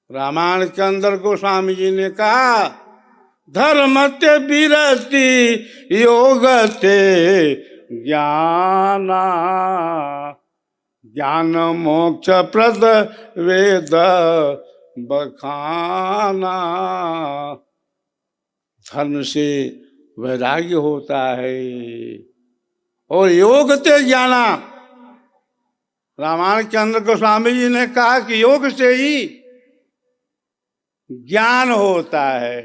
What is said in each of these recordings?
रामायण के अंदर गोस्वामी जी ने कहा, धर्म ते विरति योग ते ज्ञाना, ज्ञान मोक्ष प्रद वेद बखाना। धर्म से वैराग्य होता है और योग ते ज्ञाना। रामायण के अंदर गोस्वामी जी ने कहा कि योग से ही ज्ञान होता है।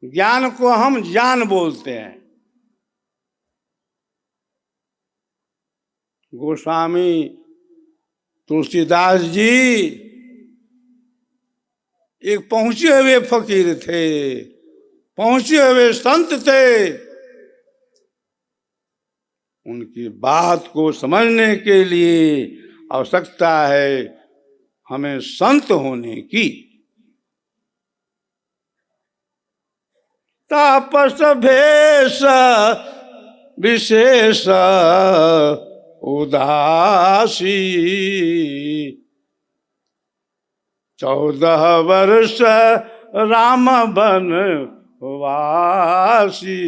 ज्ञान को हम ज्ञान बोलते हैं। गोस्वामी तुलसीदास जी एक पहुंचे हुए फकीर थे, पहुंचे हुए संत थे। उनकी बात को समझने के लिए आवश्यकता है हमें संत होने की। तापस भेष विशेष उदासी, 14 वर्ष राम बन वासी।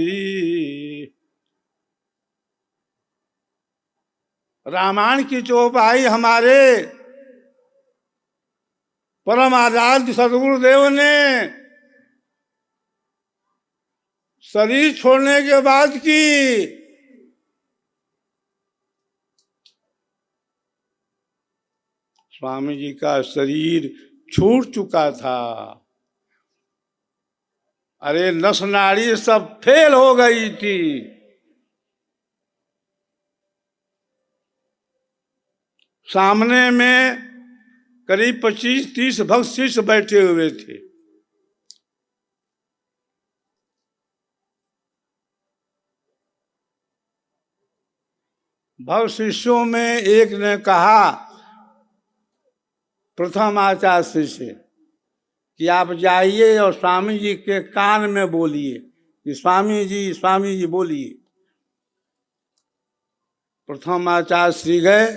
रामायण की चौपाई हमारे परम आराध्य सदगुरुदेव ने शरीर छोड़ने के बाद की। स्वामी जी का शरीर छूट चुका था। अरे नस नाड़ी सब फेल हो गई थी। सामने में करीब 25-30 भक्त शिष्य बैठे हुए थे। भक्त शिष्यों में एक ने कहा, प्रथम आचार्य से, कि आप जाइए और स्वामी जी के कान में बोलिए कि स्वामी जी बोलिए। प्रथम आचार्य श्री गए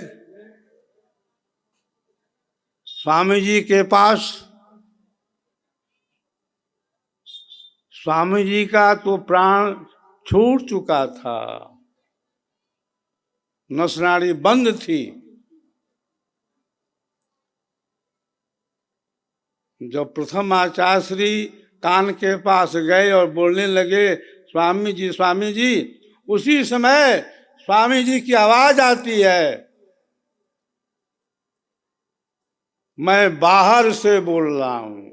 स्वामी जी के पास। स्वामी जी का तो प्राण छूट चुका था, नस नाड़ी बंद थी। जब प्रथम आचार्य श्री कान के पास गए और बोलने लगे स्वामी जी, उसी समय स्वामी जी की आवाज आती है, मैं बाहर से बोल रहा हूं,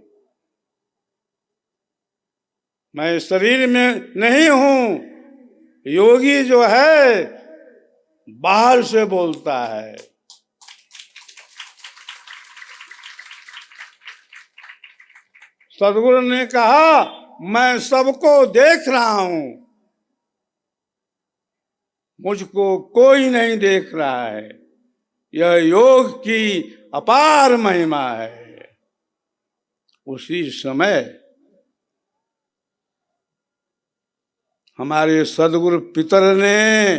मैं शरीर में नहीं हूं। योगी जो है बाहर से बोलता है। सदगुरु ने कहा, मैं सबको देख रहा हूं, मुझको कोई नहीं देख रहा है। यह योग की अपार महिमा है। उसी समय हमारे सदगुरु पितर ने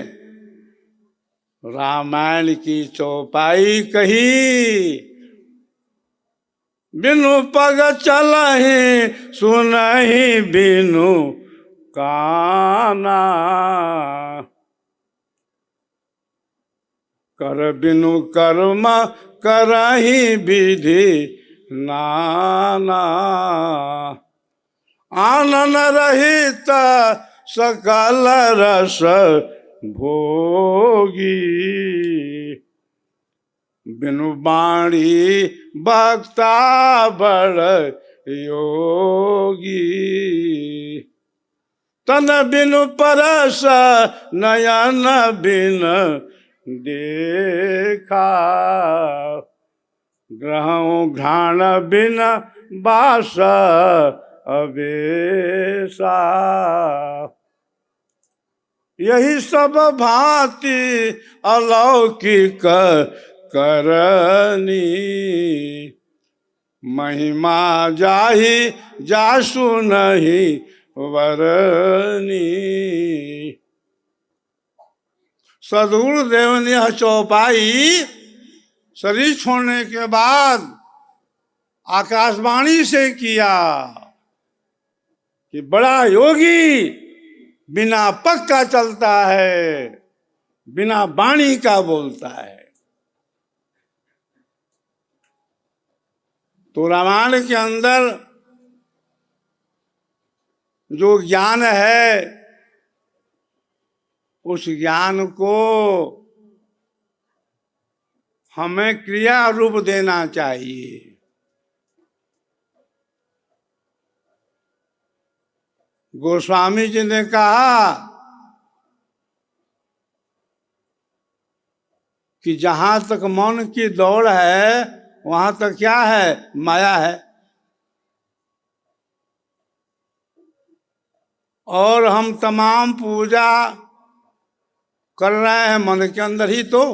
रामायण की चौपाई कही। बिनु पग चलहि सुनहि बिनु काना, कर बिनु कर्म करहि विधि नाना। आनन रहित सकल रस भोगी, बिनु बाणी बक्ता बड़ योगी। तन बिनु परस नयन बिन देखा, ग्रहों घ्राण बिन बास अवेसा। यही सब भांति अलौकिक करनी, महिमा जाहि जासु नहीं वरनी। सदगुरुदेव ने यह चौपाई शरीर छोड़ने के बाद आकाशवाणी से किया कि बड़ा योगी बिना पग का चलता है, बिना वाणी का बोलता है। तो रामायण के अंदर जो ज्ञान है, उस ज्ञान को हमें क्रिया रूप देना चाहिए। गोस्वामी जी ने कहा कि जहां तक मन की दौड़ है, वहां तक क्या है? माया है। और हम तमाम पूजा कर रहे हैं मन के अंदर ही तो।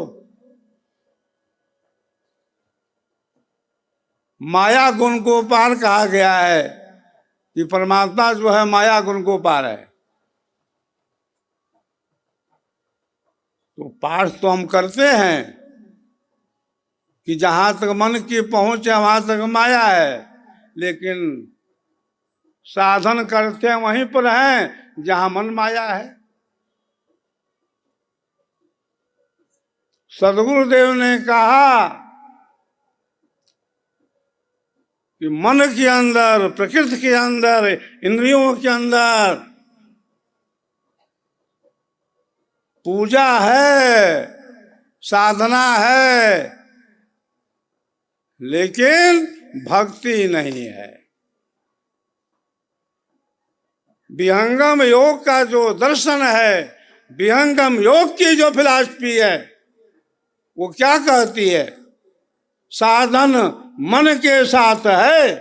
माया गुण को पार कहा गया है कि परमात्मा जो है माया गुण को पार है। तो पाठ तो हम करते हैं कि जहां तक मन की पहुंच है वहां तक माया है, लेकिन साधन करते वहीं पर हैं जहां मन माया है। सदगुरुदेव ने कहा कि मन के अंदर, प्रकृति के अंदर, इंद्रियों के अंदर पूजा है, साधना है, लेकिन भक्ति नहीं है। विहंगम योग का जो दर्शन है, विहंगम योग की जो फिलॉसफी है, वो क्या कहती है? साधन मन के साथ है,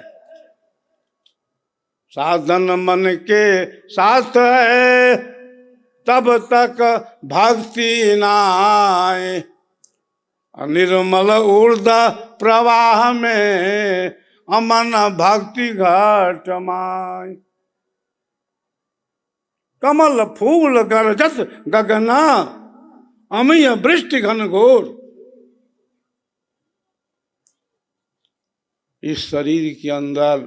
साधन मन के साथ है, तब तक भक्ति नाय। निर्मल ऊर्ध प्रवाह में अमन भक्ति घट माय। कमल फूल गरजत गगना, अमीय वृष्टि घनघोर। इस शरीर के अंदर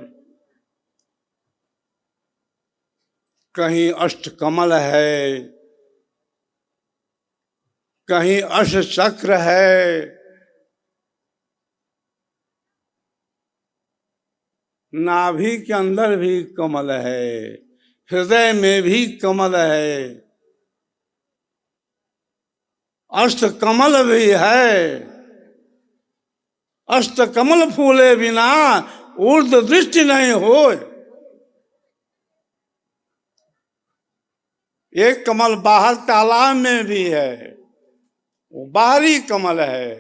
कहीं अष्टकमल है, कहीं अष्टचक्र है, नाभि के अंदर भी कमल है, हृदय में भी कमल है, अष्टकमल भी है। अष्टकमल फूले बिना ऊर्ध दृष्टि नहीं हो। एक कमल बाहर तालाब में भी है, वो बाहरी कमल है।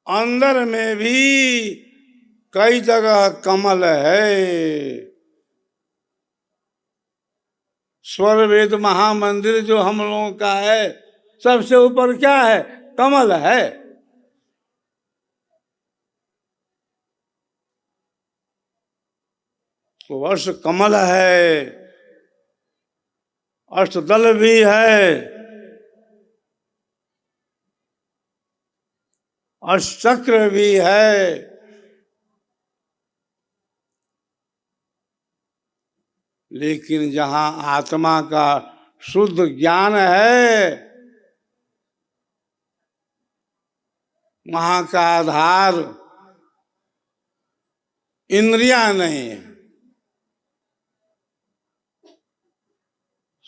अंदर में भी कई जगह कमल है। स्वर वेद महामंदिर जो हम लोगों का है, सबसे ऊपर क्या है? कमल है। तो अष्ट कमल है, अष्टदल भी है, अष्टचक्र भी है, लेकिन जहां आत्मा का शुद्ध ज्ञान है, वहां का आधार इंद्रियां नहीं है।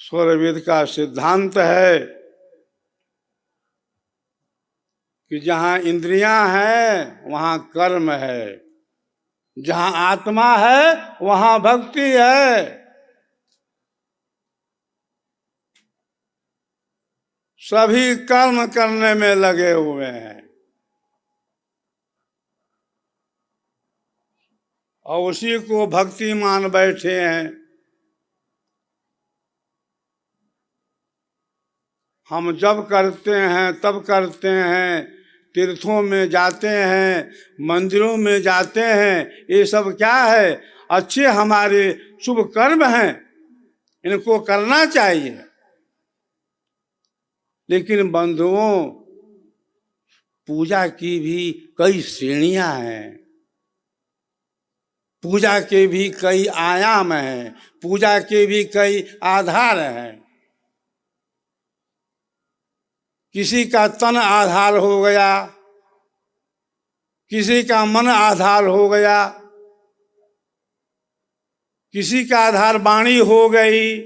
स्वरवेद का सिद्धांत है कि जहां इंद्रियां हैं वहां कर्म है, जहां आत्मा है वहां भक्ति है। सभी कर्म करने में लगे हुए हैं और उसी को भक्ति मान बैठे हैं। हम जब करते हैं तब करते हैं, तीर्थों में जाते हैं, मंदिरों में जाते हैं, ये सब क्या है? अच्छे हमारे शुभ कर्म हैं, इनको करना चाहिए। लेकिन बंधुओं, पूजा की भी कई श्रेणियां हैं, पूजा के भी कई आयाम हैं, पूजा के भी कई आधार हैं। किसी का तन आधार हो गया, किसी का मन आधार हो गया, किसी का आधार वाणी हो गई।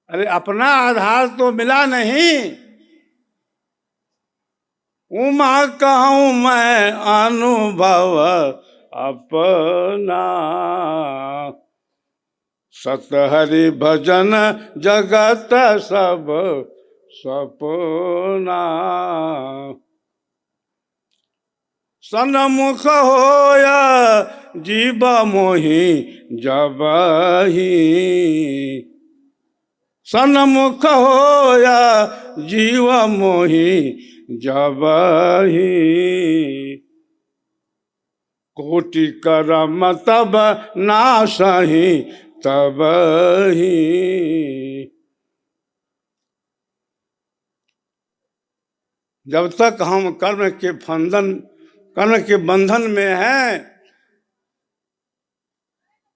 अरे अपना आधार तो मिला नहीं। उमा कहूँ मैं अनुभव अपना, सतहरि भजन जगत सब सपना। सन्मुख होया जीव मोहि जबहि, सन्मुख होया जीव मोहि जबहि। कोटि करम तब नासहि तबहि। जब तक हम कर्म के बंधन में हैं,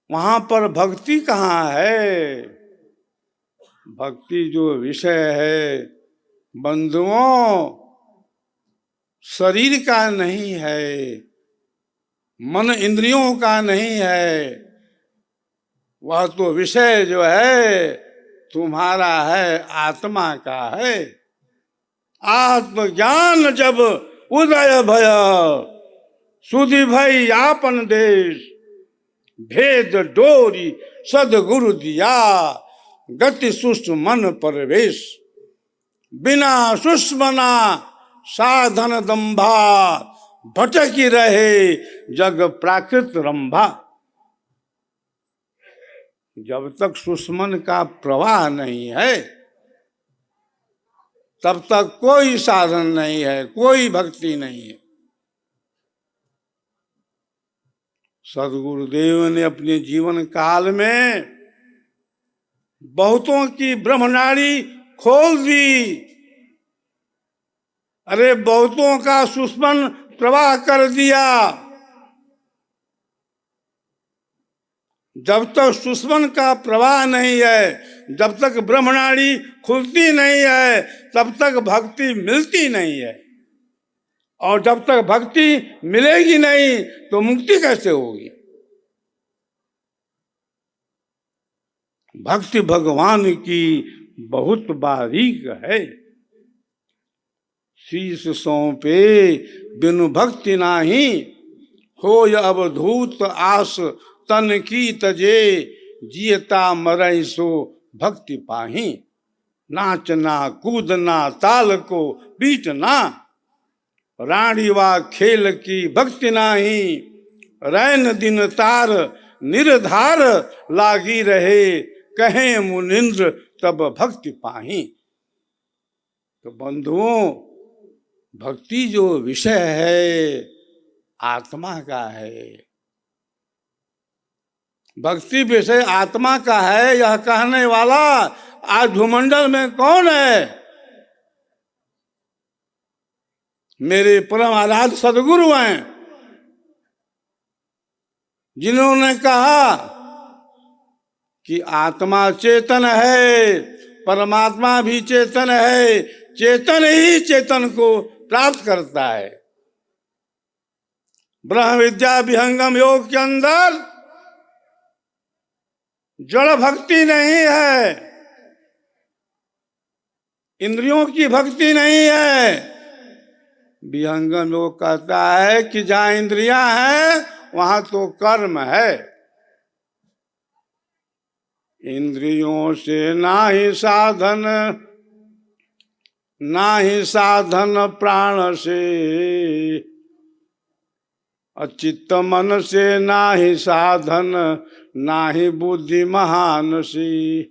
वहां पर भक्ति कहाँ है? भक्ति जो विषय है बंधुओं, शरीर का नहीं है, मन इंद्रियों का नहीं है, वह तो विषय जो है तुम्हारा है, आत्मा का है। आत्मज्ञान जब उदय भय, सुधि भई आपन देश। भेद डोरी सदगुरु दिया, गति सुष्ट मन परवेश। बिना सुष्मना साधन दंभा, भटकी रहे जग प्राकृत रंभा। जब तक सुष्मन का प्रवाह नहीं है तब तक कोई साधन नहीं है, कोई भक्ति नहीं है। सदगुरुदेव ने अपने जीवन काल में बहुतों की ब्रह्मनाड़ी खोल दी। अरे बहुतों का सुष्मन प्रवाह कर दिया। जब तक सुष्मन का प्रवाह नहीं है, जब तक ब्रह्मनाड़ी खुलती नहीं है, तब तक भक्ति मिलती नहीं है। और जब तक भक्ति मिलेगी नहीं तो मुक्ति कैसे होगी? भक्ति भगवान की बहुत बारीक है। शीश सौंपे बिनु भक्ति नाही, होय अवधूत आस तन की तजे। जियता मरई सो भक्ति पाही, नाचना कूदना ताल को बीटना। रानी वा खेल की भक्ति नाही, रैन दिन तार निर्धार लागी रहे। कहे मुनिंद्र तब भक्ति पाही। तो बंधुओं, भक्ति जो विषय है आत्मा का है। भक्ति विषय आत्मा का है, यह कहने वाला आज भूमंडल में कौन है? मेरे परम आराध्य सदगुरु हैं, जिन्होंने कहा कि आत्मा चेतन है, परमात्मा भी चेतन है। चेतन ही चेतन को प्राप्त करता है। ब्रह्म विद्या विहंगम योग के अंदर जड़ भक्ति नहीं है, इंद्रियों की भक्ति नहीं है। विहंगम योग कहता है कि जहां इंद्रियां हैं वहां तो कर्म है। इंद्रियों से नाही साधन प्राण से। अचित्त मन से नाही साधन, नाही बुद्धि महान सी।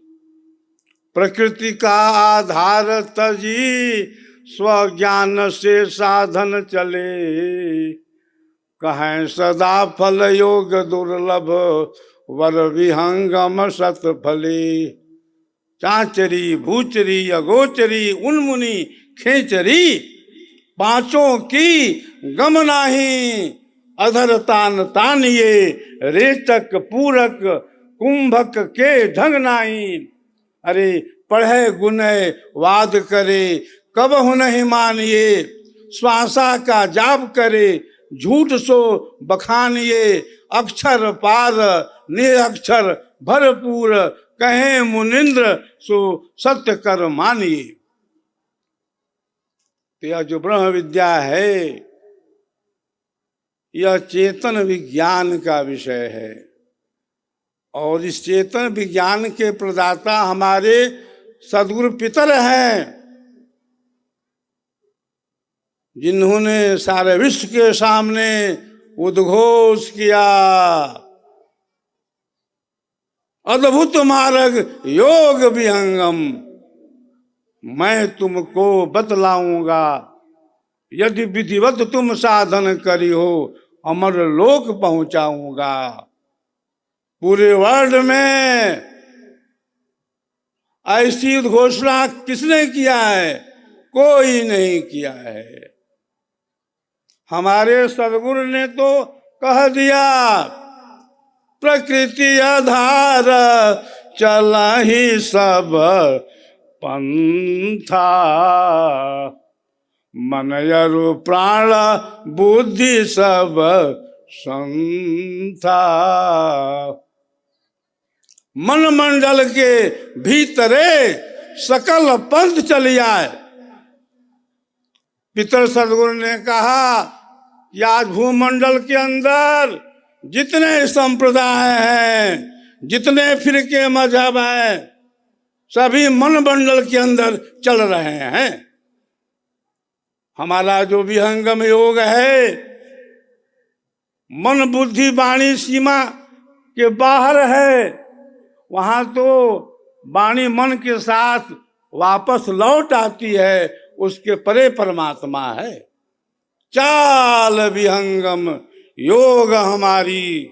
प्रकृति का आधार तजी, स्वज्ञान से साधन चले। कहें सदा फल योग दुर्लभ, वर विहंगम सत फले। चाचरी भूचरी अगोचरी उन्मुनि खेचरी, पांचों की गम नाही, अधर तान तानिए, रेचक पूरक कुंभक के ढंग नाही। अरे पढ़े गुनय वाद करे, कब हो नहीं मानिए, श्वासा का जाप करे, झूठ सो बखानिए, अक्षर पार निरक्षर भरपूर, कहे मुनिंद्र सो सत्य कर मानिए। तो यह जो ब्रह्म विद्या है यह चेतन विज्ञान का विषय है, और इस चेतन विज्ञान के प्रदाता हमारे सद्गुरु पितर हैं, जिन्होंने सारे विश्व के सामने उद्घोष किया, अद्भुत मार्ग योग विहंगम, मैं तुमको बतलाऊंगा, यदि विधिवत तुम साधन करी हो, अमर लोक पहुंचाऊंगा। पूरे वर्ल्ड में ऐसी घोषणा किसने किया है? कोई नहीं किया है। हमारे सद्गुरु ने तो कह दिया, प्रकृति आधार चला ही सब पंथा, मन यरु प्राण बुद्धि सब संथा। मन मंडल के भीतरे सकल पंथ चली आए। पितर सद्गुरु ने कहा कि आज भूमंडल के अंदर जितने संप्रदाय हैं, जितने फिरके मजहब हैं, सभी मन मंडल के अंदर चल रहे हैं। हमारा जो विहंगम योग है, मन बुद्धि वाणी सीमा के बाहर है, वहां तो वाणी मन के साथ वापस लौट आती है, उसके परे परमात्मा है। चाल विहंगम योग हमारी,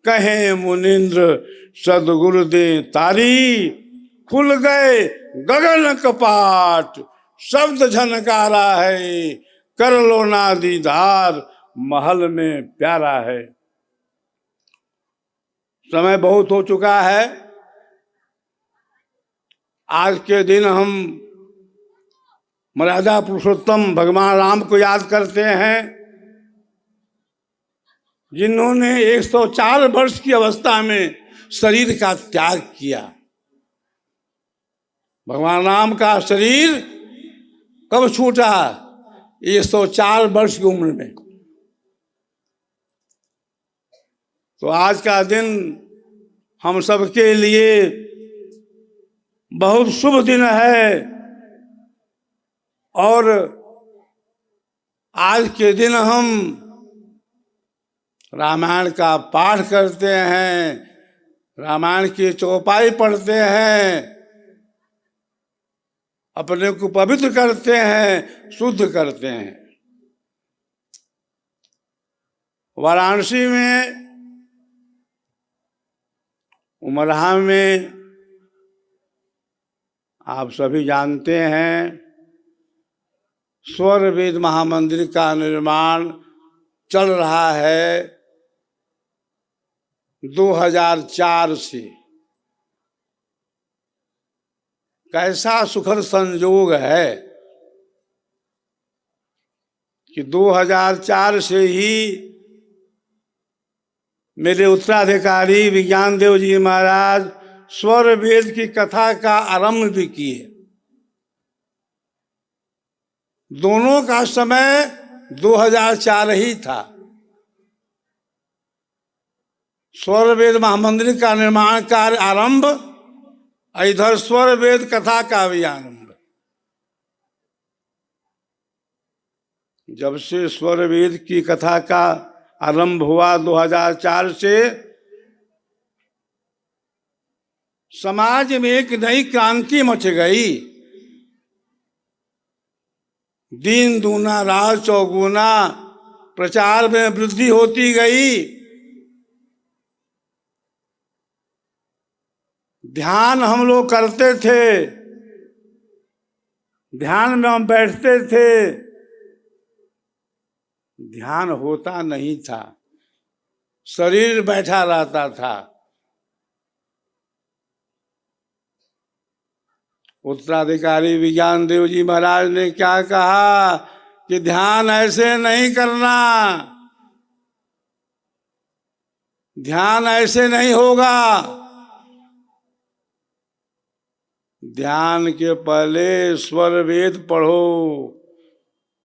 कहे मुनिंद्र सद्गुरु दे तारी। खुल गए गगन कपाट, शब्द झनकारा है, कर लो ना दीदार, महल में प्यारा है। समय बहुत हो चुका है। आज के दिन हम मर्यादा पुरुषोत्तम भगवान राम को याद करते हैं, जिन्होंने 104 वर्ष की अवस्था में शरीर का त्याग किया। भगवान राम का शरीर कब छूटा? 104 वर्ष की उम्र में। तो आज का दिन हम सबके लिए बहुत शुभ दिन है, और आज के दिन हम रामायण का पाठ करते हैं, रामायण की चौपाई पढ़ते हैं, अपने को पवित्र करते हैं, शुद्ध करते हैं। वाराणसी में उमरहा में आप सभी जानते हैं, स्वर वेद महामंदिर का निर्माण चल रहा है 2004 से। कैसा सुखद संयोग है कि 2004 से ही मेरे उत्तराधिकारी विज्ञान देव जी महाराज स्वर वेद की कथा का आरंभ भी किए। दोनों का समय 2004 ही था। स्वर वेद महामंदिर का निर्माण कार्य आरंभ, इधर स्वर वेद कथा का भी आरंभ। जब से स्वर वेद की कथा का आरंभ हुआ 2004 से, समाज में एक नई क्रांति मच गई। दिन दूना रात चौगुना प्रचार में वृद्धि होती गई। ध्यान हम लोग करते थे, ध्यान में हम बैठते थे, ध्यान होता नहीं था, शरीर बैठा रहता था। उत्तराधिकारी विज्ञान देव जी महाराज ने क्या कहा कि ध्यान ऐसे नहीं करना, ध्यान ऐसे नहीं होगा। ध्यान के पहले स्वर वेद पढ़ो,